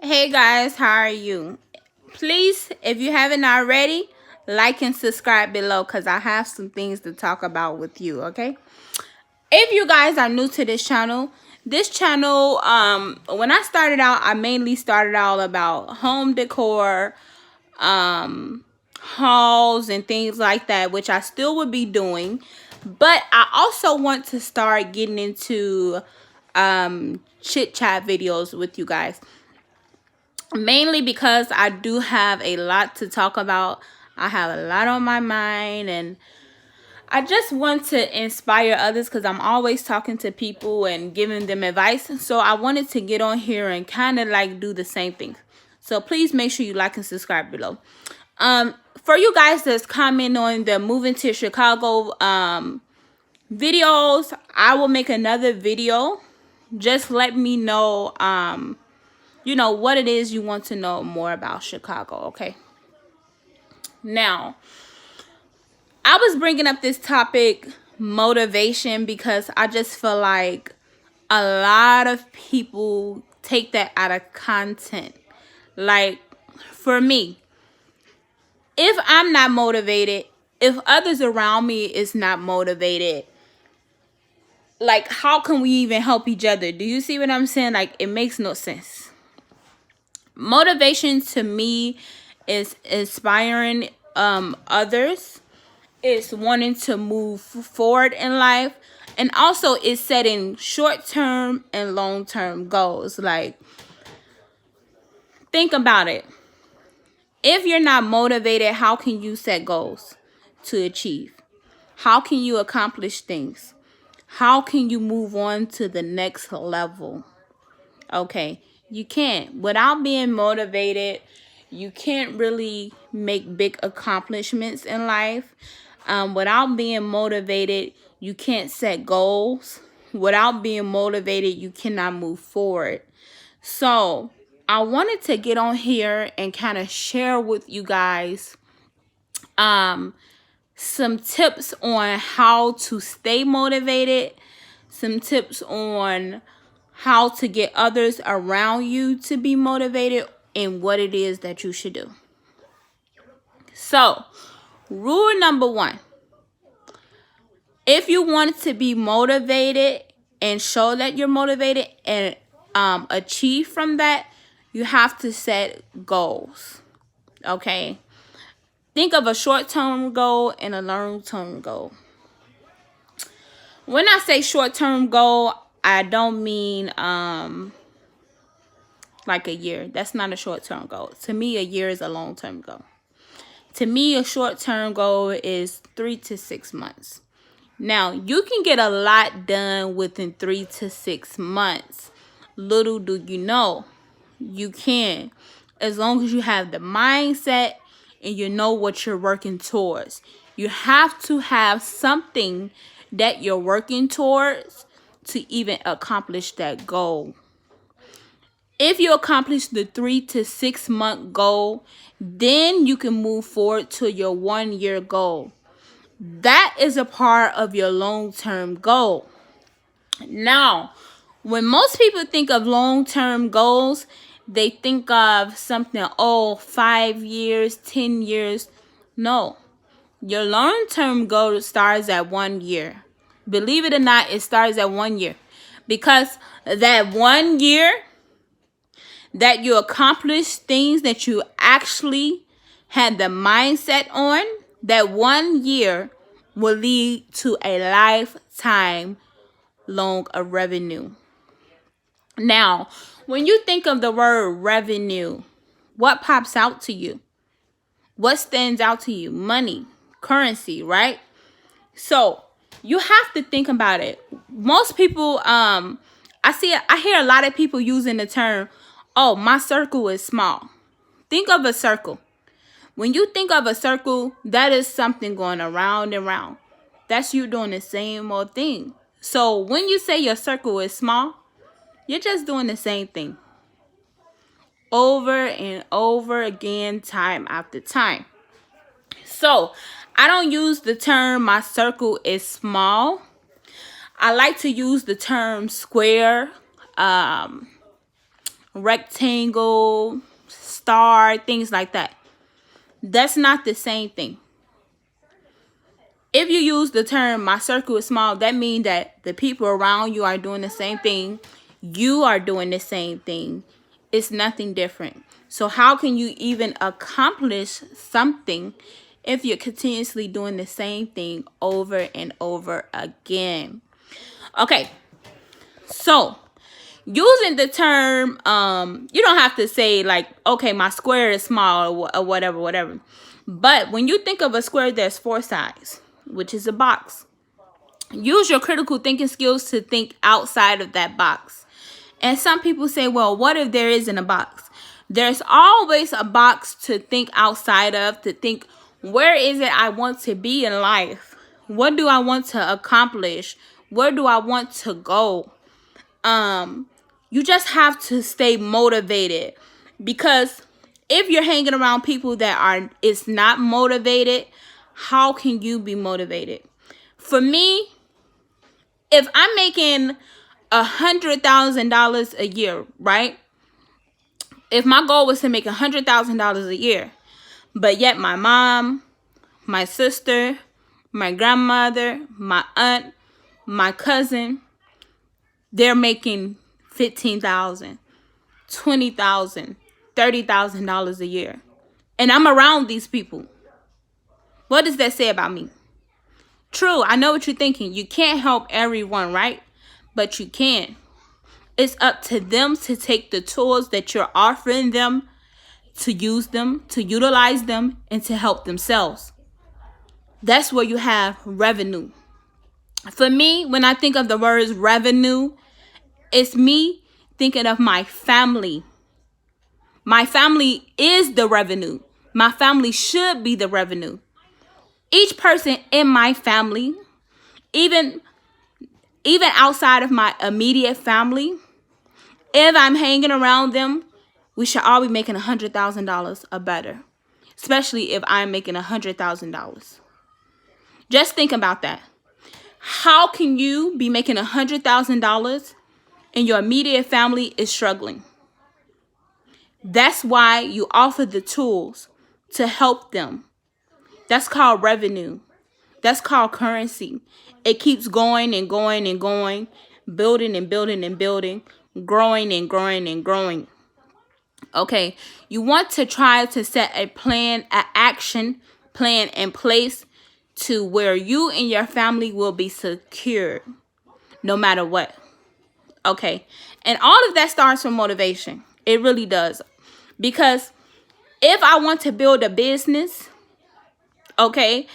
Hey guys, how are you? Please, if you haven't already, like and subscribe below because I have some things to talk about with you, okay? If you guys are new to this channel, when I started out, I mainly started out about home decor, hauls and things like that, which I still would be doing. But I also want to start getting into chit chat videos with you guys. Mainly because I do have a lot to talk about. I have a lot on my mind and I just want to inspire others because I'm always talking to people and giving them advice. So I wanted to get on here and kind of like do the same thing. So please make sure you like and subscribe below. For you guys that's commenting on the moving to Chicago videos, I will make another video. Just let me know what it is you want to know more about Chicago, okay? Now, I was bringing up this topic, motivation, because I just feel like a lot of people take that out of content. Like, for me, if I'm not motivated, if others around me is not motivated, like, how can we even help each other? Do you see what I'm saying? Like, it makes no sense. Motivation to me is inspiring others. It's wanting to move forward in life, and also it's setting short-term and long-term goals. Like, think about it. If you're not motivated, how can you set goals to achieve? How can you accomplish things? How can you move on to the next level? Okay, you can't. Without being motivated, you can't really make big accomplishments in life. Without being motivated, you can't set goals. Without being motivated, you cannot move forward. So I wanted to get on here and kind of share with you guys some tips on how to stay motivated, some tips on how to get others around you to be motivated, and what it is that you should do. So, rule number 1. If you want to be motivated and show that you're motivated and achieve from that, you have to set goals. Okay? Think of a short-term goal and a long-term goal. When I say short-term goal, I don't mean like a year. That's not a short-term goal. To me, a year is a long-term goal. To me, a short-term goal is 3 to 6 months. Now, you can get a lot done within 3 to 6 months. Little do you know, you can. As long as you have the mindset and you know what you're working towards. You have to have something that you're working towards to even accomplish that goal. If you accomplish the 3 to 6 month goal, then you can move forward to your 1 year goal. That is a part of your long-term goal. Now, when most people think of long-term goals, they think of something, 5 years, 10 years. No, your long-term goal starts at 1 year. Believe it or not, it starts at 1 year. Because that 1 year that you accomplish things that you actually had the mindset on, that 1 year will lead to a lifetime long of revenue. Now, when you think of the word revenue, what pops out to you? What stands out to you? Money, currency, right? So you have to think about it. Most people, I hear a lot of people using the term, "Oh, my circle is small." Think of a circle. When you think of a circle, that is something going around and around. That's you doing the same old thing. So when you say your circle is small, you're just doing the same thing over and over again, time after time. So I don't use the term "my circle is small." I like to use the term square, rectangle, star, things like that. That's not the same thing. If you use the term my circle is small, that means that the people around you are doing the same thing. You are doing the same thing. It's nothing different. So how can you even accomplish something if you're continuously doing the same thing over and over again? Okay, so using the term, you don't have to say like, okay, my square is small or whatever. But when you think of a square, there's 4 sides, which is a box. Use your critical thinking skills to think outside of that box. And some people say, well, what if there isn't a box? There's always a box to think outside of, to think, where is it I want to be in life? What do I want to accomplish? Where do I want to go? You just have to stay motivated, because if you're hanging around people that is not motivated, how can you be motivated? For me, if I'm making $100,000 a year, right? If my goal was to make $100,000 a year, but yet my mom, my sister, my grandmother, my aunt, my cousin, they're making $15,000, $20,000, $30,000 a year, and I'm around these people, what does that say about me? True, I know what you're thinking. You can't help everyone, right? But you can. It's up to them to take the tools that you're offering them, to use them, to utilize them, and to help themselves. That's where you have revenue. For me, when I think of the words revenue, it's me thinking of my family. My family is the revenue. My family should be the revenue. Each person in my family, even outside of my immediate family, if I'm hanging around them, we should all be making $100,000 or better. Especially if I'm making $100,000. Just think about that. How can you be making $100,000 and your immediate family is struggling? That's why you offer the tools to help them. That's called revenue. That's called currency. It keeps going and going and going, building and building and building, growing and growing and growing. Okay, you want to try to set a plan, an action plan in place to where you and your family will be secure no matter what. Okay, and all of that starts from motivation. It really does. Because if I want to build a business, okay,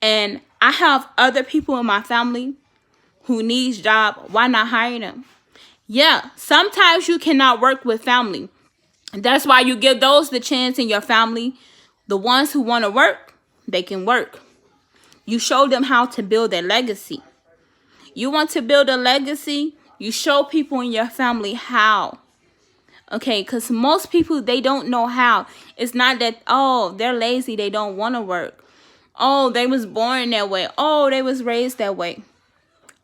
and I have other people in my family who needs job, why not hire them? Yeah, sometimes you cannot work with family. That's why you give those the chance in your family. The ones who want to work, they can work. You show them how to build a legacy. You want to build a legacy, you show people in your family how. Okay, because most people, they don't know how. It's not that, oh, they're lazy, they don't want to work. Oh, they was born that way. Oh, they was raised that way.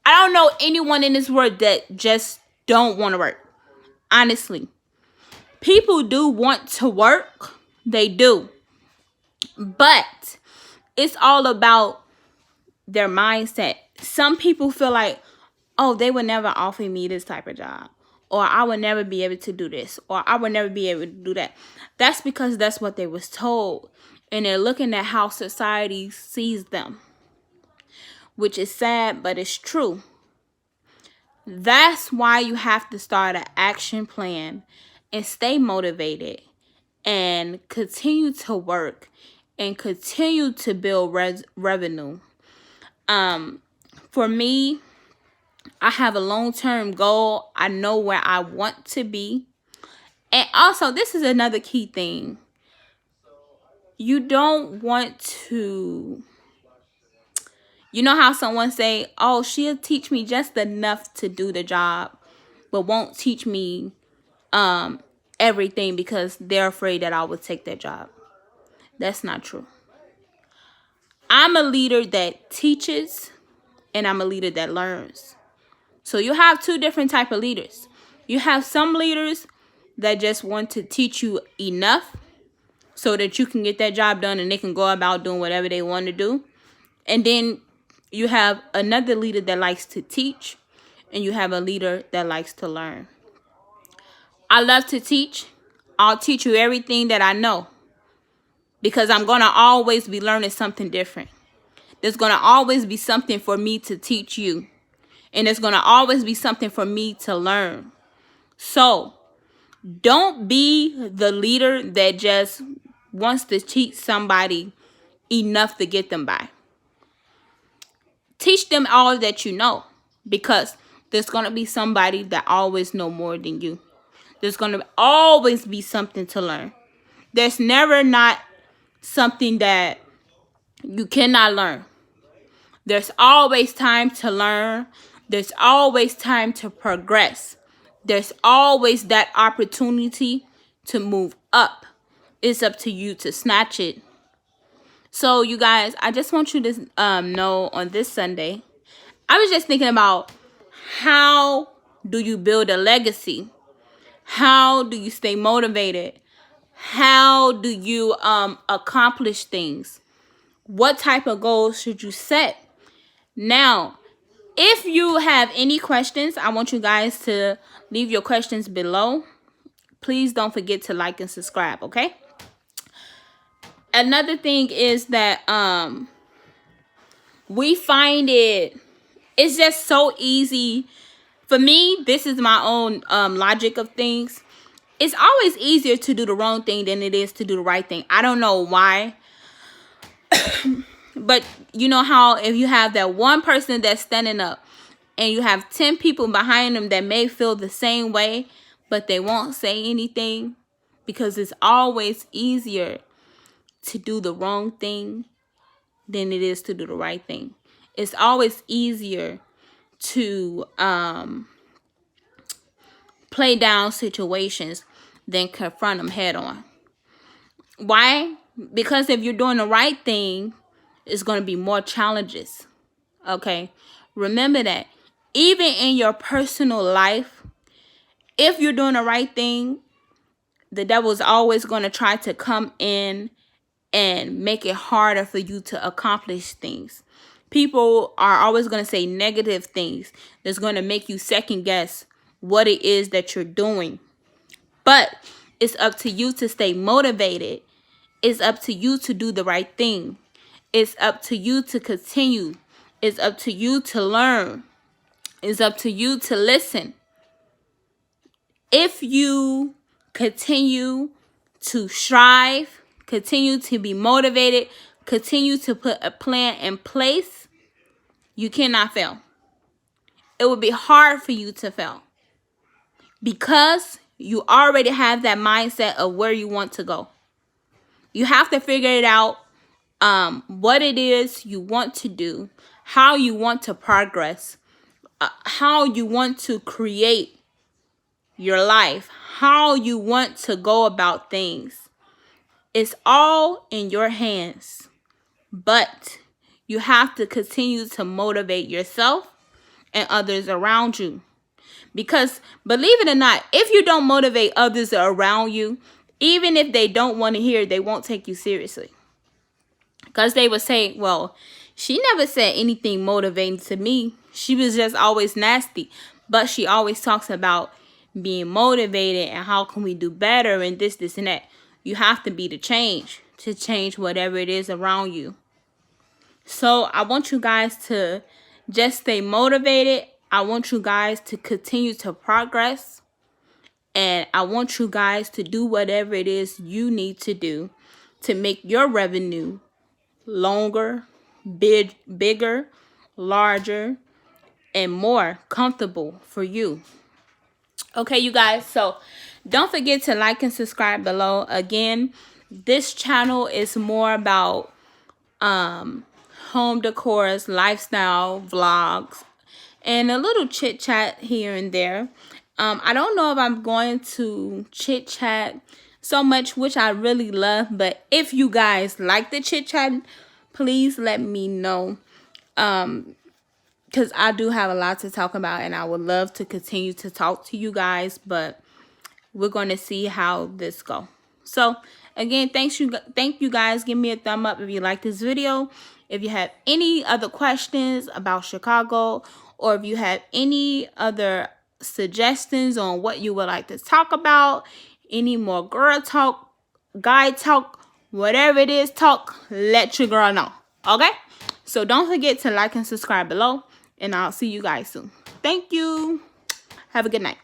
I don't know anyone in this world that just don't want to work. Honestly. People do want to work. They do. But it's all about their mindset. Some people feel like, oh, they would never offer me this type of job. Or I would never be able to do this. Or I would never be able to do that. That's because that's what they was told. And they're looking at how society sees them. Which is sad, but it's true. That's why you have to start an action plan and stay motivated and continue to work and continue to build revenue. For me, I have a long-term goal. I know where I want to be. And also, this is another key thing. You don't want to... You know how someone say, oh, she'll teach me just enough to do the job, but won't teach me everything because they're afraid that I will take their job. That's not true. I'm a leader that teaches and I'm a leader that learns. So you have two different type of leaders. You have some leaders that just want to teach you enough so that you can get that job done and they can go about doing whatever they want to do. And then you have another leader that likes to teach, and you have a leader that likes to learn. I love to teach. I'll teach you everything that I know because I'm going to always be learning something different. There's going to always be something for me to teach you, and there's going to always be something for me to learn. So don't be the leader that just wants to teach somebody enough to get them by. Teach them all that you know, because there's going to be somebody that always know more than you. There's going to always be something to learn. There's never not something that you cannot learn. There's always time to learn. There's always time to progress. There's always that opportunity to move up. It's up to you to snatch it. So you guys, I just want you to know on this Sunday, I was just thinking about, how do you build a legacy? How do you stay motivated? How do you accomplish things? What type of goals should you set? Now, if you have any questions, I want you guys to leave your questions below. Please don't forget to like and subscribe, okay? Another thing is that we find it's just so easy. For me, this is my own logic of things. It's always easier to do the wrong thing than it is to do the right thing. I don't know why. But you know how if you have that one person that's standing up and you have 10 people behind them that may feel the same way, but they won't say anything, because it's always easier to do the wrong thing than it is to do the right thing. It's always easier to play down situations than confront them head on. Why? Because if you're doing the right thing, it's going to be more challenges. Okay? Remember that. Even in your personal life, if you're doing the right thing, the devil's always going to try to come in and make it harder for you to accomplish things. People are always going to say negative things that's going to make you second guess what it is that you're doing. But it's up to you to stay motivated. It's up to you to do the right thing. It's up to you to continue. It's up to you to learn. It's up to you to listen. If you continue to strive, continue to be motivated, continue to put a plan in place, you cannot fail. It would be hard for you to fail because you already have that mindset of where you want to go. You have to figure it out, what it is you want to do, how you want to progress, how you want to create your life, how you want to go about things. It's all in your hands, but you have to continue to motivate yourself and others around you. Because believe it or not, if you don't motivate others around you, even if they don't want to hear it, they won't take you seriously. Because they would say, well, she never said anything motivating to me. She was just always nasty. But she always talks about being motivated and how can we do better and this, and that. You have to be the change to change whatever it is around you. So I want you guys to just stay motivated. I want you guys to continue to progress. And I want you guys to do whatever it is you need to do to make your revenue longer, bigger, larger, and more comfortable for you. Okay, you guys, so don't forget to like and subscribe below. Again, this channel is more about home decors, lifestyle vlogs, and a little chit chat here and there. I don't know if I'm going to chit chat so much, which I really love, but if you guys like the chit chat, please let me know, because I do have a lot to talk about and I would love to continue to talk to you guys, but we're going to see how this go. So again, thank you guys. Give me a thumb up if you like this video. If you have any other questions about Chicago, or if you have any other suggestions on what you would like to talk about, any more girl talk, guy talk, whatever it is, talk, let your girl know. Okay? So don't forget to like and subscribe below, and I'll see you guys soon. Thank you. Have a good night.